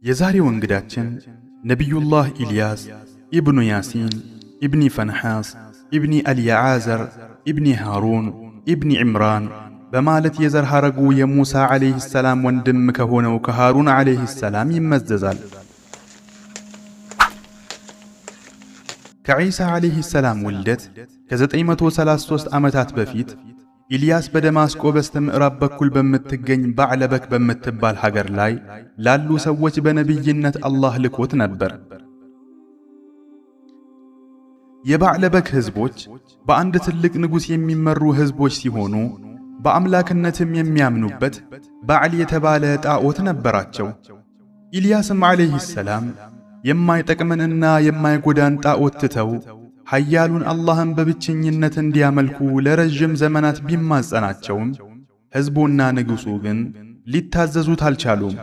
የዛሬው እንግዳችን ነቢዩላህ ኢልያስ ኢብኑ ያሲን ኢብኒ ፈንሐስ ኢብኒ አልያዓዘር ኢብኒ ሃሩን ኢብኒ ዕምራን በማለት የዘር ሐረጉ የሙሳ ዓለይሂ ሰላም ወንድም ከሆነው ከሃሩን ዓለይሂ ሰላም ይመዘዛል። ከዒሳ ዓለይሂ ሰላም ውልደት ከ933 ዓመታት በፊት ኢልያስ በደማስቆ በስተ ምዕራብ በኩል በምትገኝ ባዕለበክ በምትባል ሀገር ላይ ላሉ ሰዎች በነቢይነት አላህ ልኮት ነበር። የባዕለበክ ሕዝቦች በአንድ ትልቅ ንጉሥ የሚመሩ ሕዝቦች ሲሆኑ በአምላክነትም የሚያምኑበት ባዕል የተባለ ጣዖት ነበራቸው። ኢልያስም ዓለይሂ ሰላም የማይጠቅመንና የማይጎዳን ጣዖት ትተው ኃያሉን አላህን በብቸኝነት እንዲያመልኩ ለረጅም ዘመናት ቢማጸናቸውም ሕዝቡና ንጉሡ ግን ሊታዘዙት አልቻሉም።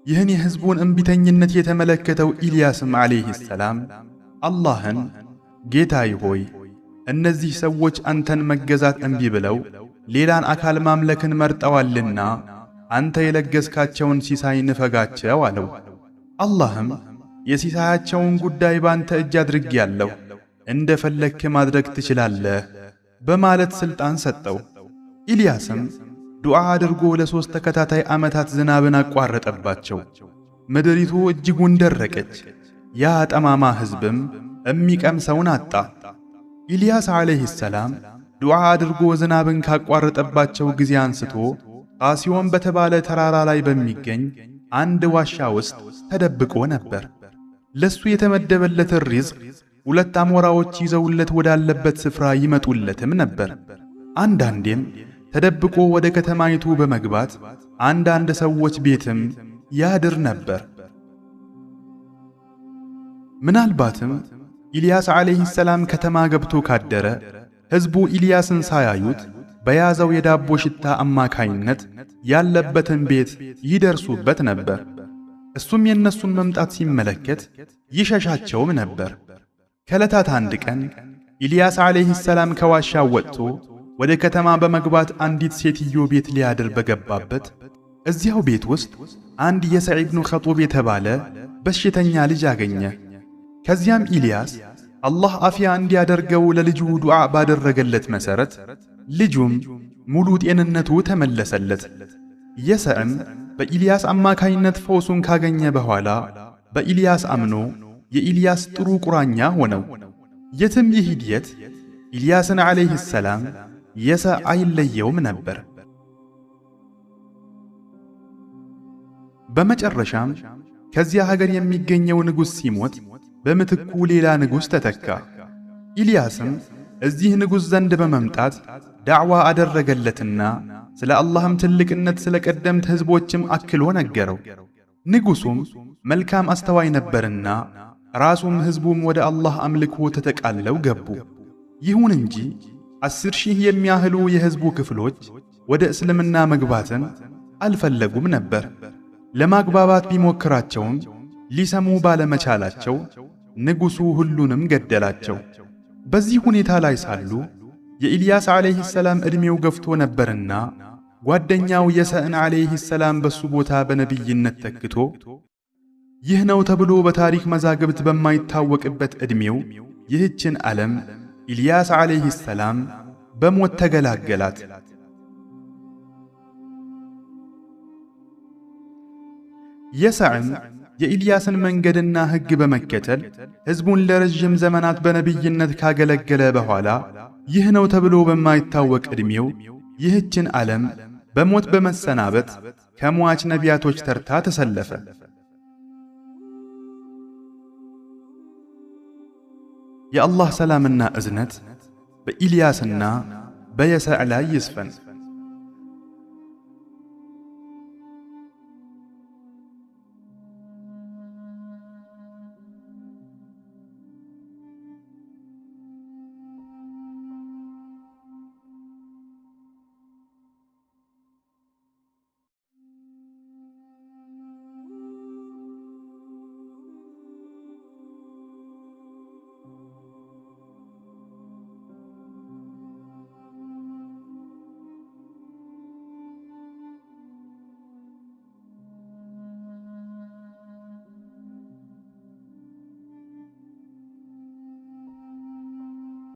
ይህን የሕዝቡን እምቢተኝነት የተመለከተው ኢልያስም ዓለይሂ ሰላም አላህን ጌታዬ ሆይ እነዚህ ሰዎች አንተን መገዛት እምቢ ብለው ሌላን አካል ማምለክን መርጠዋልና አንተ የለገስካቸውን ሲሳይ ንፈጋቸው አለው። አላህም የሲሳያቸውን ጉዳይ ባንተ እጅ አድርጌያለሁ፣ እንደፈለክ ማድረግ ትችላለህ በማለት ሥልጣን ሰጠው። ኢልያስም ዱዓ አድርጎ ለ3 ተከታታይ ዓመታት ዝናብን አቋረጠባቸው። ምድሪቱ እጅጉን ደረቀች። ያ ጠማማ ሕዝብም የሚቀምሰውን አጣ። ኢልያስ ዓለይሂ ሰላም ዱዓ አድርጎ ዝናብን ካቋረጠባቸው ጊዜ አንስቶ ቃሲዮን በተባለ ተራራ ላይ በሚገኝ አንድ ዋሻ ውስጥ ተደብቆ ነበር። ለሱ የተመደበለትን ሪዝቅ 2 አሞራዎች ይዘውለት ወዳለበት ስፍራ ይመጡለትም ነበር። አንዳንዴም ተደብቆ ወደ ከተማይቱ በመግባት አንዳንድ ሰዎች ቤትም ያድር ነበር። ምናልባትም ኢልያስ ዓለይሂ ሰላም ከተማ ገብቶ ካደረ ሕዝቡ ኢልያስን ሳያዩት በያዘው የዳቦ ሽታ አማካይነት ያለበትን ቤት ይደርሱበት ነበር። እሱም የነሱን መምጣት ሲመለከት ይሸሻቸውም ነበር። ከዕለታት አንድ ቀን ኢልያስ ዓለይሂ ሰላም ከዋሻው ወጥቶ ወደ ከተማ በመግባት አንዲት ሴትዮ ቤት ሊያድር በገባበት እዚያው ቤት ውስጥ አንድ የሰዒድ ብኑ ኸጡብ የተባለ በሽተኛ ልጅ አገኘ። ከዚያም ኢልያስ አላህ አፍያ እንዲያደርገው ለልጁ ዱዓ ባደረገለት መሠረት ልጁም ሙሉ ጤንነቱ ተመለሰለት። የሰዕም በኢልያስ አማካይነት ፈውሱን ካገኘ በኋላ በኢልያስ አምኖ የኢልያስ ጥሩ ቁራኛ ሆነው። የትም ይሂድ የት ኢልያስን ዓለይሂ ሰላም የሰዕ አይለየውም ነበር። በመጨረሻም ከዚያ ሀገር የሚገኘው ንጉሥ ሲሞት በምትኩ ሌላ ንጉሥ ተተካ። ኢልያስም እዚህ ንጉሥ ዘንድ በመምጣት ዳዕዋ አደረገለትና ስለ አላህም ትልቅነት ስለ ቀደምት ሕዝቦችም አክሎ ነገረው። ንጉሡም መልካም አስተዋይ ነበርና ራሱም ሕዝቡም ወደ አላህ አምልኮ ተጠቃለው ገቡ። ይሁን እንጂ 10,000 የሚያህሉ የሕዝቡ ክፍሎች ወደ እስልምና መግባትን አልፈለጉም ነበር። ለማግባባት ቢሞክራቸውም ሊሰሙ ባለመቻላቸው ንጉሡ ሁሉንም ገደላቸው። በዚህ ሁኔታ ላይ ሳሉ የኢልያስ ዓለይሂ ሰላም ዕድሜው ገፍቶ ነበርና ጓደኛው የሰዕን ዓለይሂ ሰላም በሱ ቦታ በነቢይነት ተክቶ ይህ ነው ተብሎ በታሪክ መዛግብት በማይታወቅበት ዕድሜው ይህችን ዓለም ኢልያስ ዓለይሂ ሰላም በሞት ተገላገላት። የሰዕም የኢልያስን መንገድና ሕግ በመከተል ሕዝቡን ለረጅም ዘመናት በነቢይነት ካገለገለ በኋላ ይህ ነው ተብሎ በማይታወቅ ዕድሜው ይህችን ዓለም በሞት በመሰናበት ከሟች ነቢያቶች ተርታ ተሰለፈ። የአላህ ሰላምና እዝነት በኢልያስና በየሰዕ ላይ ይስፈን።